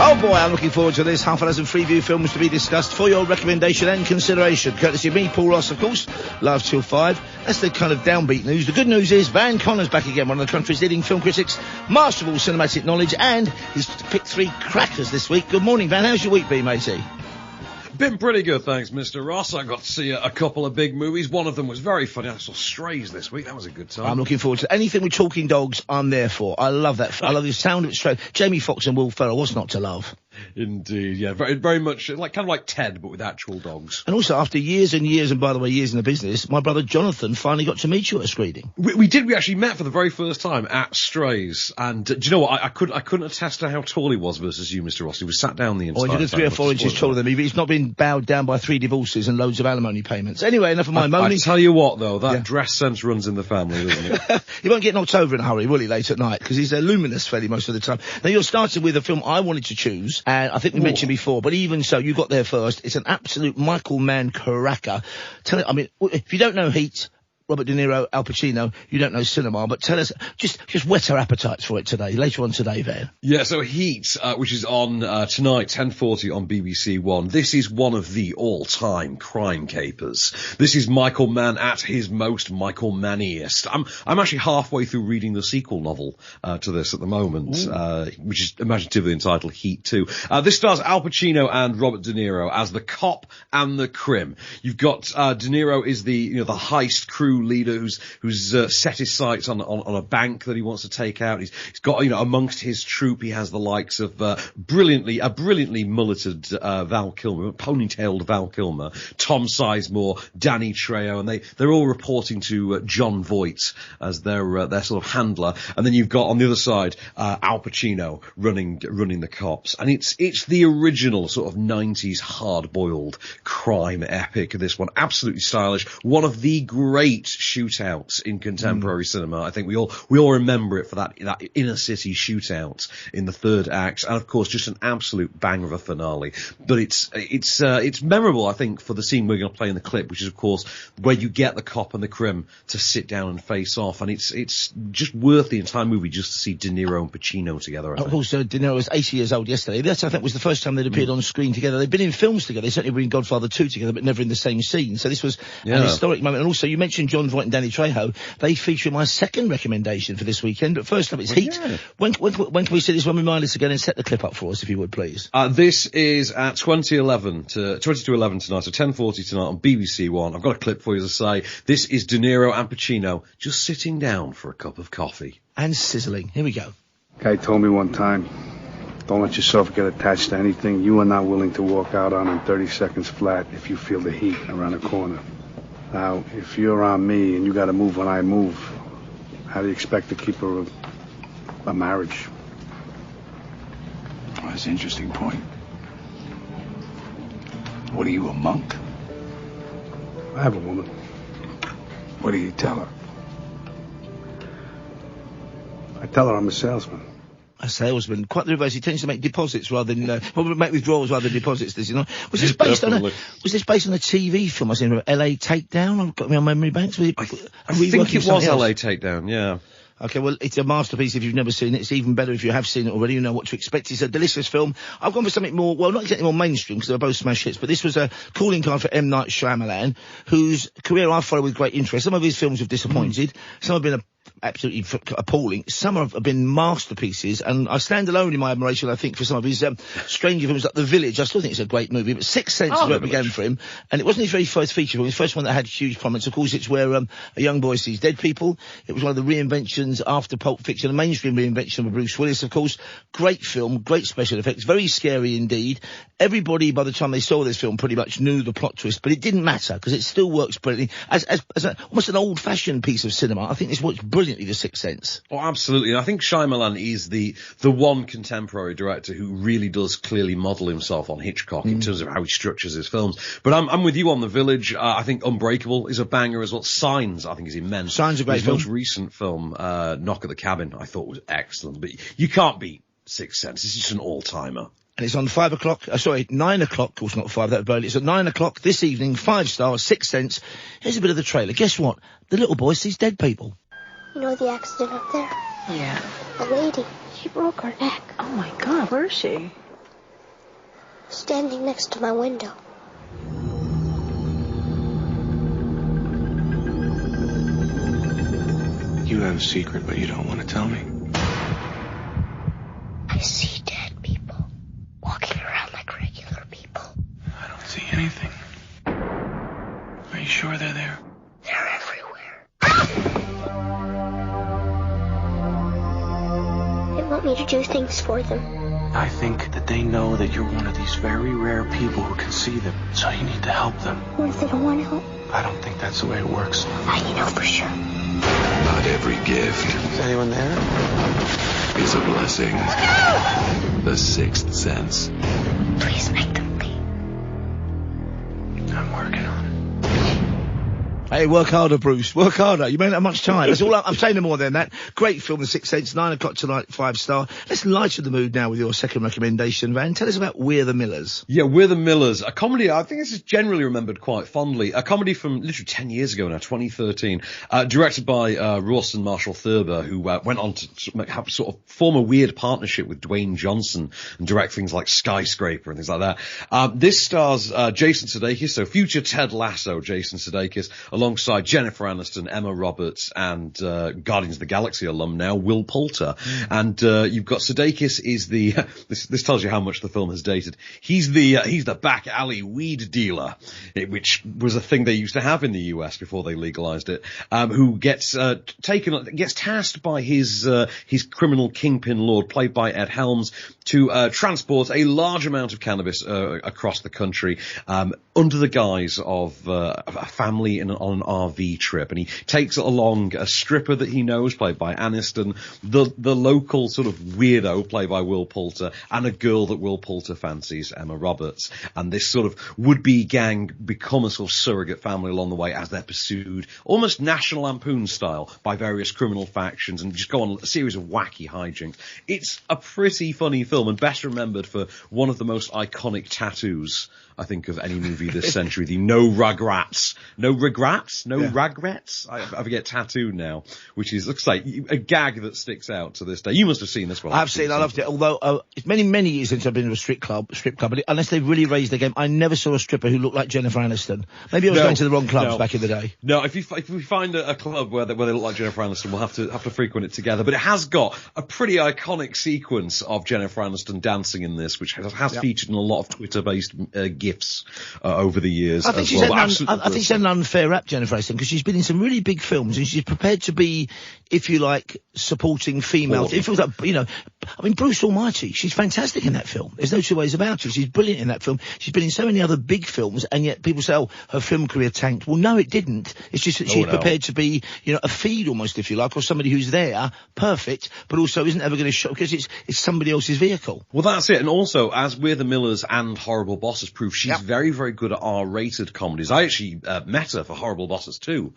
Oh boy, I'm looking forward to this. Half a dozen Freeview films to be discussed for your recommendation and consideration. Courtesy of me, Paul Ross, of course. Live till 5. That's the kind of downbeat news. The good news is Van Connor's back again, one of the country's leading film critics, master of all cinematic knowledge, and he's picked 3 crackers this week. Good morning, Van. How's your week been, matey? Been pretty good, thanks, Mr. Ross. I got to see a couple of big movies. One of them was very funny. I saw Strays this week. That was a good time. I'm looking forward to anything with talking dogs. I'm there for. I love that. I love the sound of it straight. Jamie Foxx and Will Ferrell. What's not to love? Indeed, yeah, very much like kind of like Ted, but with actual dogs. And also, after years and years, and by the way, years in the business, my brother Jonathan finally got to meet you at a screening. We did. We actually met for the very first time at Strays, and do you know what? I couldn't attest to how tall he was versus you, Mr. Ross. He was sat down the entire time. Oh, 3 or 4 inches taller than me, but he's not been bowed down by 3 divorces and loads of alimony payments. Anyway, enough of my moaning. I tell you what, though, that dress sense runs in the family, doesn't it? He won't get knocked over in a hurry, will he, late at night? Because he's a luminous felly most of the time. Now, you're starting with a film I wanted to choose, and I think we mentioned before, but even so, you got there first. It's an absolute Michael Mann cracker. I mean, if you don't know Heat, Robert De Niro, Al Pacino, you don't know cinema, but tell us, just whet our appetites for it today, later on today, Van. Yeah, so Heat, which is on tonight, 10:40 on BBC One. This is one of the all-time crime capers. This is Michael Mann at his most Michael Manniest. I'm actually halfway through reading the sequel novel to this at the moment, which is imaginatively entitled Heat 2. This stars Al Pacino and Robert De Niro as the cop and the crim. You've got De Niro is the heist crew leader who's set his sights on a bank that he wants to take out. He's got, amongst his troupe, he has the likes of brilliantly mulleted Val Kilmer, ponytailed Val Kilmer, Tom Sizemore, Danny Trejo, and they're all reporting to John Voight as their sort of handler. And then you've got on the other side Al Pacino running the cops, and it's the original sort of 90s hard-boiled crime epic. This one absolutely stylish, one of the great shootouts in contemporary cinema. I think we all remember it for that inner city shootout in the third act, and of course just an absolute banger of a finale. But it's memorable, I think, for the scene we're going to play in the clip, which is of course where you get the cop and the crim to sit down and face off, and it's just worth the entire movie just to see De Niro and Pacino together. Of course, De Niro was 80 years old yesterday. That, I think, was the first time they'd appeared on screen together. They've been in films together. They certainly were in Godfather 2 together, but never in the same scene. So this was an historic moment. And also, you mentioned John Voight and Danny Trejo. They feature in my second recommendation for this weekend. But first up, it's Heat. Yeah. When can we see this one? Remind us again and set the clip up for us, if you would, please. This is at 20 to 11 tonight, so 10:40 tonight on BBC One. I've got a clip for you to say. This is De Niro and Pacino just sitting down for a cup of coffee. And sizzling. Here we go. Guy told me one time, don't let yourself get attached to anything you are not willing to walk out on in 30 seconds flat if you feel the heat around the corner. Now, if you're on me and you got to move when I move, how do you expect to keep a marriage? Well, that's an interesting point. What are you, a monk? I have a woman. What do you tell her? I tell her I'm a salesman. A salesman, quite the reverse. He tends to make deposits rather than make withdrawals rather than deposits. Does he not? Was this based on a TV film? I was in L.A. Takedown. I've got me on memory banks. I think it was L.A. Takedown. Yeah. Okay, well, it's a masterpiece if you've never seen it. It's even better if you have seen it already. You know what to expect. It's a delicious film. I've gone for something more, well, not exactly more mainstream, because they were both smash hits, but this was a calling card for M. Night Shyamalan, whose career I follow with great interest. Some of his films have disappointed. Some have been absolutely appalling. Some have been masterpieces, and I stand alone in my admiration, I think, for some of his stranger films like The Village. I still think it's a great movie, but Sixth Sense is where it began for him, and it wasn't his very first feature film. His first one that had huge prominence. Of course, it's where a young boy sees dead people. It was one of the reinventions after Pulp Fiction, a mainstream reinvention of Bruce Willis, of course. Great film, great special effects, very scary indeed. Everybody, by the time they saw this film, pretty much knew the plot twist, but it didn't matter, because it still works brilliantly. As almost an old-fashioned piece of cinema, I think this works brilliantly, The Sixth Sense. Oh, absolutely. I think Shyamalan is the one contemporary director who really does clearly model himself on Hitchcock in terms of how he structures his films. But I'm with you on The Village. I think Unbreakable is a banger as well. Signs, I think, is immense. Signs is a great his film. most recent film, Knock at the Cabin, I thought was excellent. But you can't beat Sixth Sense. It's just an all-timer. And it's on 9 o'clock, of course not 5, that early. It's at 9 o'clock this evening, 5 stars, Sixth Sense. Here's a bit of the trailer. Guess what? The little boy sees dead people. You know the accident up there? Yeah. A lady. She broke her neck. Oh my God, where is she? standing next to my window. You have a secret, but you don't want to tell me. I see dead people walking around like regular people. I don't see anything. Are you sure they're there? They're everywhere. They want me to do things for them. I think that they know that you're one of these very rare people who can see them, so you need to help them. What if they don't want help? I don't think that's the way it works. How do you know for sure? Not every gift Is anyone there? is a blessing. The Sixth Sense. Please make them leave. I'm working on it. Hey, work harder, Bruce. Work harder. You ain't have much time. That's all I'm saying no more than that. Great film, The Sixth Sense, 9 o'clock tonight, 5-star. Let's lighten the mood now with your second recommendation, Van. Tell us about We're the Millers. Yeah, We're the Millers, a comedy. I think this is generally remembered quite fondly. A comedy from literally 10 years ago now, 2013, directed by Rawson Marshall Thurber, who went on to sort of form a weird partnership with Dwayne Johnson and direct things like Skyscraper and things like that. This stars Jason Sudeikis, so future Ted Lasso Jason Sudeikis, alongside Jennifer Aniston, Emma Roberts, and Guardians of the Galaxy alum now, Will Poulter. And you've got Sudeikis is the this tells you how much the film has dated. He's the back alley weed dealer, which was a thing they used to have in the US before they legalized it. Who gets tasked by his criminal kingpin lord, played by Ed Helms, to transport a large amount of cannabis across the country under the guise of a family on an RV trip, and he takes along a stripper that he knows, played by Aniston, the local sort of weirdo, played by Will Poulter, and a girl that Will Poulter fancies, Emma Roberts. And this sort of would-be gang become a sort of surrogate family along the way as they're pursued, almost National Lampoon style, by various criminal factions, and just go on a series of wacky hijinks. It's a pretty funny film, and best remembered for one of the most iconic tattoos, I think, of any movie this century, the no regrets. I forget tattoo now, which looks like a gag that sticks out to this day. You must have seen this one. I've seen, I loved it. Although it's many years since I've been to a strip club, but unless they've really raised the game, I never saw a stripper who looked like Jennifer Aniston. Maybe I was going to the wrong clubs back in the day. No, if we find a club where they look like Jennifer Aniston, we'll have to frequent it together. But it has got a pretty iconic sequence of Jennifer Aniston dancing in this, which has featured in a lot of Twitter-based GIFs over the years. I think she's had an unfair rap, Jennifer Aniston, because she's been in some really big films and she's prepared to be, if you like, supporting females. It feels like, Bruce Almighty, she's fantastic in that film. There's no two ways about it. She's brilliant in that film. She's been in so many other big films, and yet people say, oh, her film career tanked. Well, no, it didn't. It's just that she's prepared to be, a feed almost, if you like, or somebody who's there, perfect, but also isn't ever going to show, because it's somebody else's vehicle. Well, that's it. And also, as We're the Millers and Horrible Bosses prove, she's very, very good at R-rated comedies. I actually met her for Horrible Bosses 2,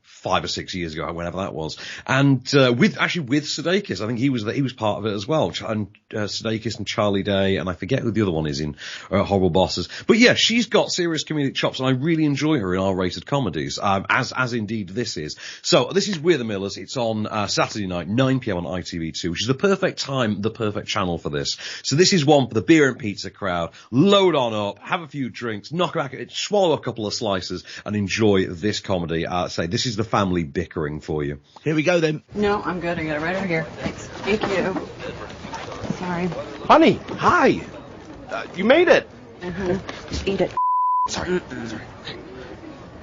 5 or 6 years ago, whenever that was. And with Sudeikis, I think he was part of it as well. And Sudeikis and Charlie Day, and I forget who the other one is in Horrible Bosses. But yeah, she's got serious comedic chops, and I really enjoy her in R-rated comedies, as indeed this is. So this is We're the Millers. It's on Saturday night, 9 p.m. on ITV2, which is the perfect time, the perfect channel for this. So this is one for the beer and pizza crowd. Load on up, have a few drinks, knock back, swallow a couple of slices, and enjoy this comedy. This is the family bickering for you. Here we go then. No, I'm good. I got it right over here. Thanks. Thank you. Sorry. Honey, hi. You made it. Just eat it. Sorry. Sorry. Okay.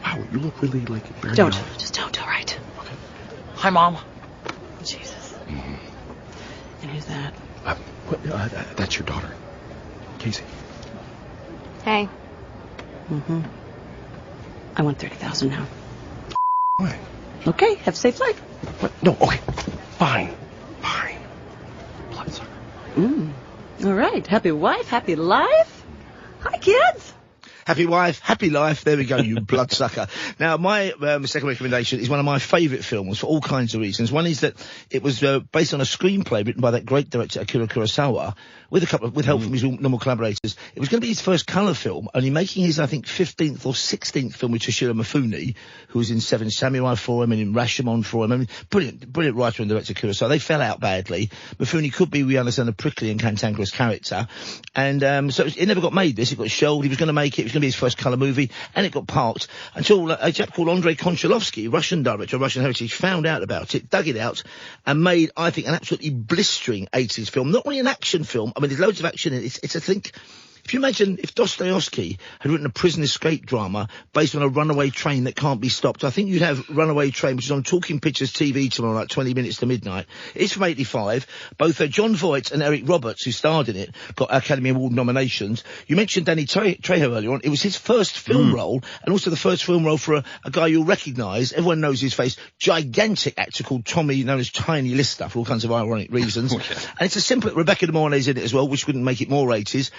Wow, you look really very Don't. Just don't. All right. Okay. Hi, Mom. Jesus. Mm-hmm. And who's that? That's your daughter, Casey. Hey. Mm-hmm. I want $30,000 now. Why? Okay. Have a safe flight. What? No. Okay. Fine. Bloodsucker. All right. Happy wife, happy life. Hi, kids. Happy wife, happy life. There we go, you bloodsucker. Now, my second recommendation is one of my favourite films for all kinds of reasons. One is that it was based on a screenplay written by that great director Akira Kurosawa, with help from his normal collaborators. It was going to be his first colour film, only making his, I think, 15th or 16th film with Toshiro Mifune, who was in Seven Samurai for him and in Rashomon for him. I mean, brilliant writer and director Kurosawa. They fell out badly. Mifune could be, we understand, a prickly and cantankerous character. And so it never got made, this. It got shelved. He was going to make it. It was going to be his first colour movie. And it got parked until a chap called Andrei Konchalovsky, Russian director of Russian Heritage, found out about it, dug it out, and made, I think, an absolutely blistering 80s film. Not only an action film. I mean, there's loads of action in it. It's I think... If you imagine if Dostoevsky had written a prison escape drama based on a runaway train that can't be stopped, I think you'd have Runaway Train, which is on Talking Pictures TV tomorrow night, 20 minutes to midnight. It's from 85. Both John Voight and Eric Roberts, who starred in it, got Academy Award nominations. You mentioned Danny Trejo earlier on. It was his first film role, and also the first film role for a guy you'll recognise. Everyone knows his face. Gigantic actor called Tommy, known as Tiny Lister, for all kinds of ironic reasons. And it's a simple... Rebecca De Mornay's in it as well, which wouldn't make it more 80s.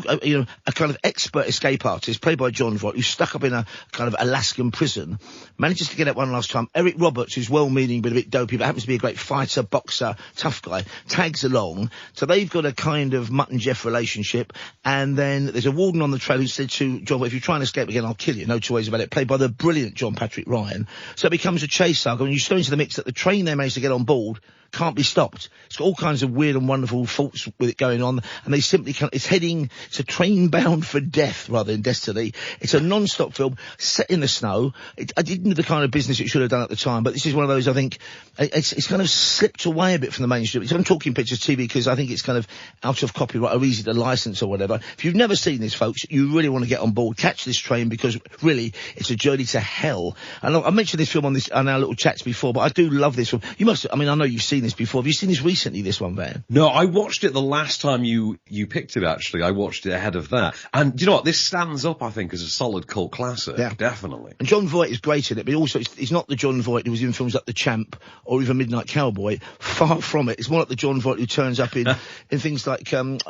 A kind of expert escape artist, played by John Voight, who's stuck up in a kind of Alaskan prison, manages to get out one last time. Eric Roberts, who's well-meaning but a bit dopey, but happens to be a great fighter, boxer, tough guy, tags along. So they've got a kind of Mutt and Jeff relationship. And then there's a warden on the trail who said to John Voight, if you try and escape again, I'll kill you. No two ways about it. Played by the brilliant John Patrick Ryan. So it becomes a chase saga. When you throw into the mix that the train they managed to get on board can't be stopped. It's got all kinds of weird and wonderful faults with it going on, and they simply can't. It's a train bound for death rather than destiny. It's a non-stop film set in the snow. I didn't do the kind of business it should have done at the time, but this is one of those, I think, it's kind of slipped away a bit from the mainstream. It's on Talking Pictures TV because I think it's kind of out of copyright or easy to license or whatever. If you've never seen this, folks, you really want to get on board, catch this train, because really, it's a journey to hell. And I mentioned this film on our little chats before, but I do love this film. I know you've seen this before. Have you seen this recently, this one, Van? No, I watched it the last time you picked it, actually. I watched it ahead of that. And do you know what? This stands up, I think, as a solid cult classic. Yeah. Definitely. And John Voight is great in it, but also it's not the John Voight who was in films like The Champ or even Midnight Cowboy. Far from it. It's more like the John Voight who turns up in things like, when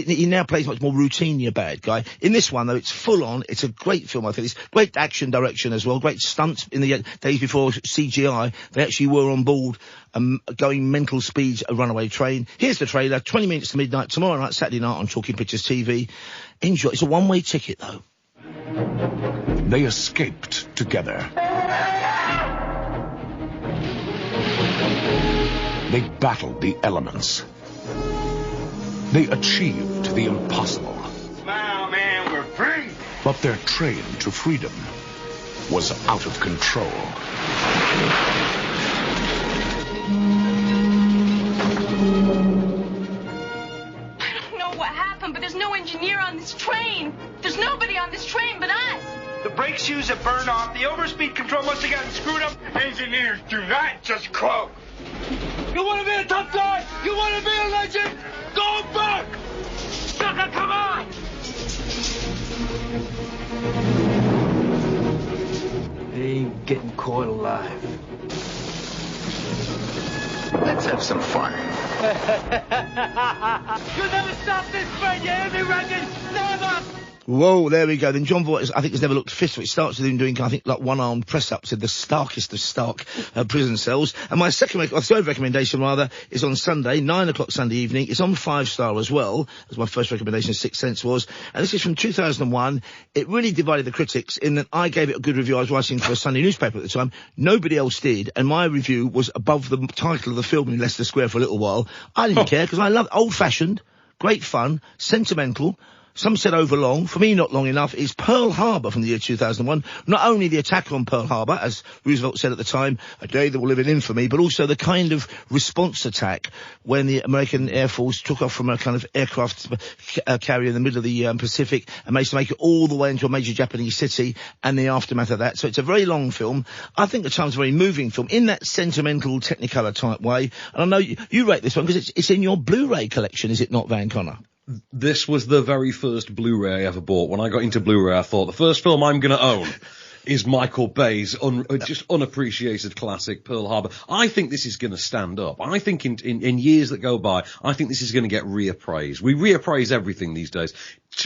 he now plays much more routinely a bad guy. In this one, though, it's full on. It's a great film, I think. It's great action direction as well. Great stunts in the days before CGI. They actually were on board, going mental speeds, a runaway train. Here's the trailer, 20 minutes to midnight, tomorrow night, Saturday night on Talking Pictures TV. Enjoy. It's a one-way ticket, though. They escaped together. They battled the elements. They achieved the impossible. Smile, man, we're free! But their train to freedom was out of control. But there's no engineer on this train. There's nobody on this train but us. The brake shoes have burned off. The overspeed control must have gotten screwed up. Engineers do not just quote. You want to be a tough guy? You want to be a legend? Go back! Sucker, come on! They ain't getting caught alive. Let's have some fun. You'll never stop this train, you hear me, Regan? Never! Whoa, there we go. Then John Voight, I think, has never looked fitter. It starts with him doing, I think, like one-armed press-ups in the starkest of stark prison cells. And my third recommendation, is on Sunday, 9 o'clock Sunday evening. It's on 5-star as well, as my first recommendation, Sixth Sense was. And this is from 2001. It really divided the critics in that I gave it a good review. I was writing for a Sunday newspaper at the time. Nobody else did. And my review was above the title of the film in Leicester Square for a little while. I didn't care, because I love old-fashioned, great fun, sentimental. Some said overlong. For me, not long enough. It's Pearl Harbor from the year 2001. Not only the attack on Pearl Harbor, as Roosevelt said at the time, a day that will live in infamy, but also the kind of response attack when the American Air Force took off from a kind of aircraft carrier in the middle of the Pacific and managed to make it all the way into a major Japanese city and the aftermath of that. So it's a very long film. I think at times a very moving film in that sentimental Technicolor type way. And I know you rate this one because it's in your Blu-ray collection, is it not, Van Connor? This was the very first Blu-ray I ever bought. When I got into Blu-ray, I thought the first film I'm going to own is Michael Bay's just unappreciated classic Pearl Harbor. I think this is going to stand up. I think in years that go by, I think this is going to get reappraised. We reappraise everything these days.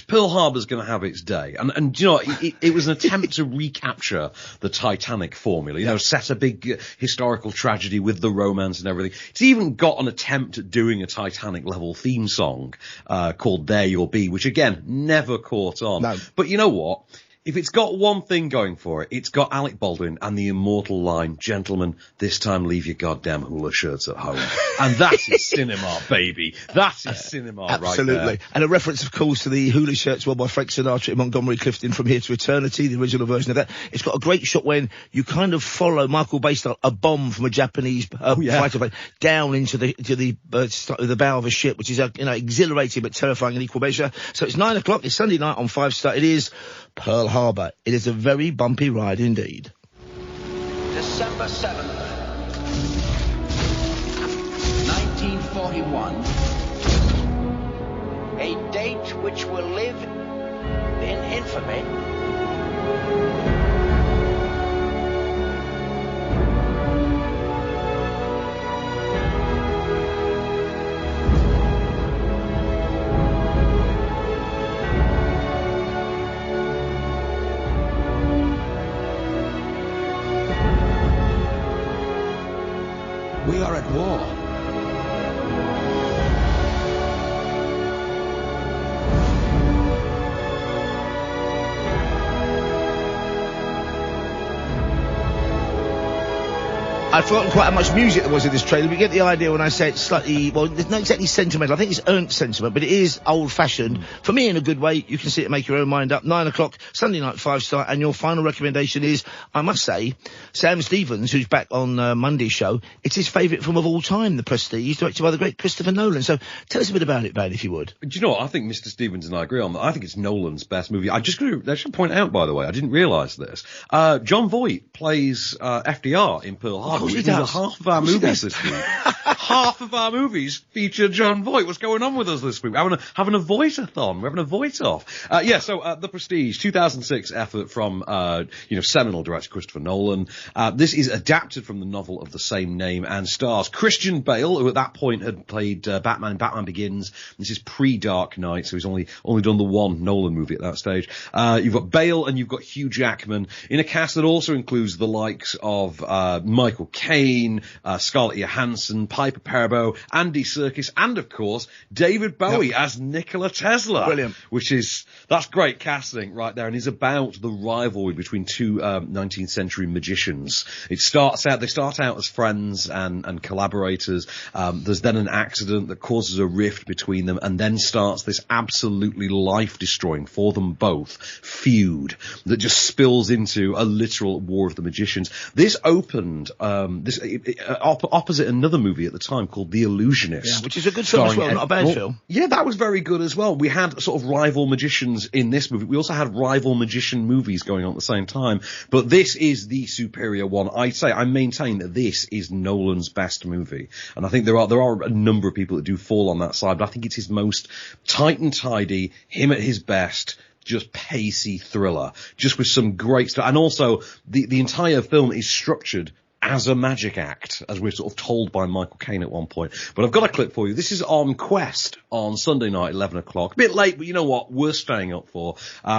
Pearl Harbor's going to have its day. And you know, it was an attempt to recapture the Titanic formula, you know, set a big historical tragedy with the romance and everything. It's even got an attempt at doing a Titanic-level theme song called There You'll Be, which, again, never caught on. No. But you know what? If it's got one thing going for it, it's got Alec Baldwin and the immortal line, "Gentlemen, this time leave your goddamn hula shirts at home." And that is cinema, baby. That is cinema right there. Absolutely. And a reference, of course, to the hula shirts worn by Frank Sinatra in Montgomery Clifton, From Here to Eternity, the original version of that. It's got a great shot when you kind of follow Michael Bay style, a bomb from a Japanese fighter plane down into the bow of a ship, which is exhilarating but terrifying in equal measure. So it's 9 o'clock. It's Sunday night on 5 Star. It is Pearl Harbor. It is a very bumpy ride indeed. December 7th, 1941. A date which will live in infamy. We are at war. I'd forgotten quite how much music there was in this trailer. We get the idea when I say it's slightly, well, it's not exactly sentimental. I think it's earned sentiment, but it is old-fashioned. For me, in a good way. You can see it, make your own mind up. 9 o'clock, Sunday night, 5 Star, and your final recommendation is, I must say, Sam Stevens, who's back on Monday's show. It's his favourite film of all time, The Prestige, directed by the great Christopher Nolan. So tell us a bit about it, Van, if you would. Do you know what? I think Mr. Stevens and I agree on that. I think it's Nolan's best movie. I should point out, by the way, I didn't realise this. John Voight plays FDR in Pearl Harbor. He does. Half of our movies this week. Half of our movies feature John Voight. What's going on with us this week? We're having a Voight-a-thon. We're having a Voight-off. So The Prestige, 2006 effort from, seminal director Christopher Nolan. This is adapted from the novel of the same name and stars Christian Bale, who at that point had played Batman in Batman Begins. This is pre-Dark Knight, so he's only done the one Nolan movie at that stage. You've got Bale and you've got Hugh Jackman in a cast that also includes the likes of Michael Caine, Scarlett Johansson, Piper Perabo, Andy Serkis, and of course David Bowie as Nikola Tesla. Brilliant. That's great casting right there, and is about the rivalry between two 19th century magicians. They start out as friends and collaborators. There's then an accident that causes a rift between them, and then starts this absolutely life-destroying, for them both, feud that just spills into a literal war of the magicians. This opened opposite another movie at the time called The Illusionist. Which is a good film as well, not a bad film. Yeah, that was very good as well. We had sort of rival magicians in this movie. We also had rival magician movies going on at the same time. But this is the superior one. I maintain that this is Nolan's best movie. And I think there are a number of people that do fall on that side, but I think it's his most tight and tidy, him at his best, just pacey thriller, just with some great stuff. And also, the entire film is structured as a magic act, as we're sort of told by Michael Caine at one point. But I've got a clip for you. This is on Quest on Sunday night, 11 o'clock. A bit late, but you know what? We're staying up for.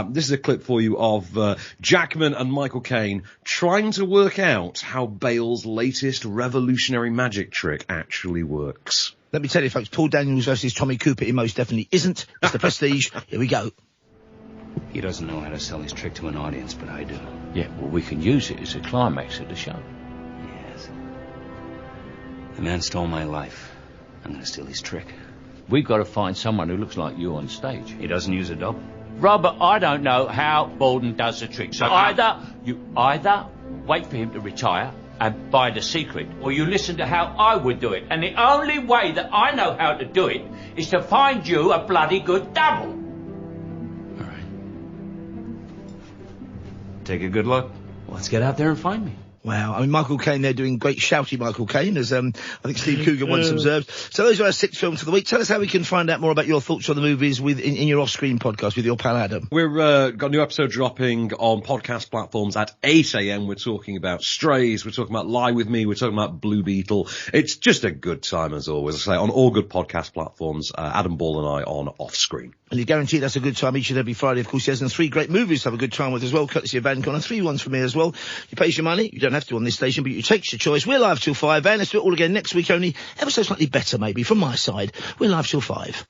This is a clip for you of Jackman and Michael Caine trying to work out how Bale's latest revolutionary magic trick actually works. Let me tell you, folks, Paul Daniels versus Tommy Cooper, he most definitely isn't. It's The Prestige. Here we go. He doesn't know how to sell his trick to an audience, but I do. Yeah, well, we can use it as a climax of the show. Yes. The man stole my life. I'm going to steal his trick. We've got to find someone who looks like you on stage. He doesn't use a double. Robert, I don't know how Baldwin does the trick. So either wait for him to retire and buy the secret, or you listen to how I would do it. And the only way that I know how to do it is to find you a bloody good double. All right. Take a good look. Let's get out there and find me. Wow. I mean, Michael Caine there doing great shouty Michael Caine, as I think Steve Coogan once observed. So those are our 6 films of the week. Tell us how we can find out more about your thoughts on the movies in your off-screen podcast with your pal Adam. We're got a new episode dropping on podcast platforms at 8 a.m. We're talking about Strays. We're talking about Lie With Me. We're talking about Blue Beetle. It's just a good time, as always. I say, on all good podcast platforms, Adam Ball and I on Off-Screen. And you're guaranteed that's a good time each and every Friday. Of course, he has 3 great movies to have a good time with as well, courtesy of Vancon, and 3 ones from me as well. You pay your money. You don't have to on this station, but you take your choice. We're live till 5, and let's do it all again next week, only ever so slightly better maybe from my side. We're live till 5.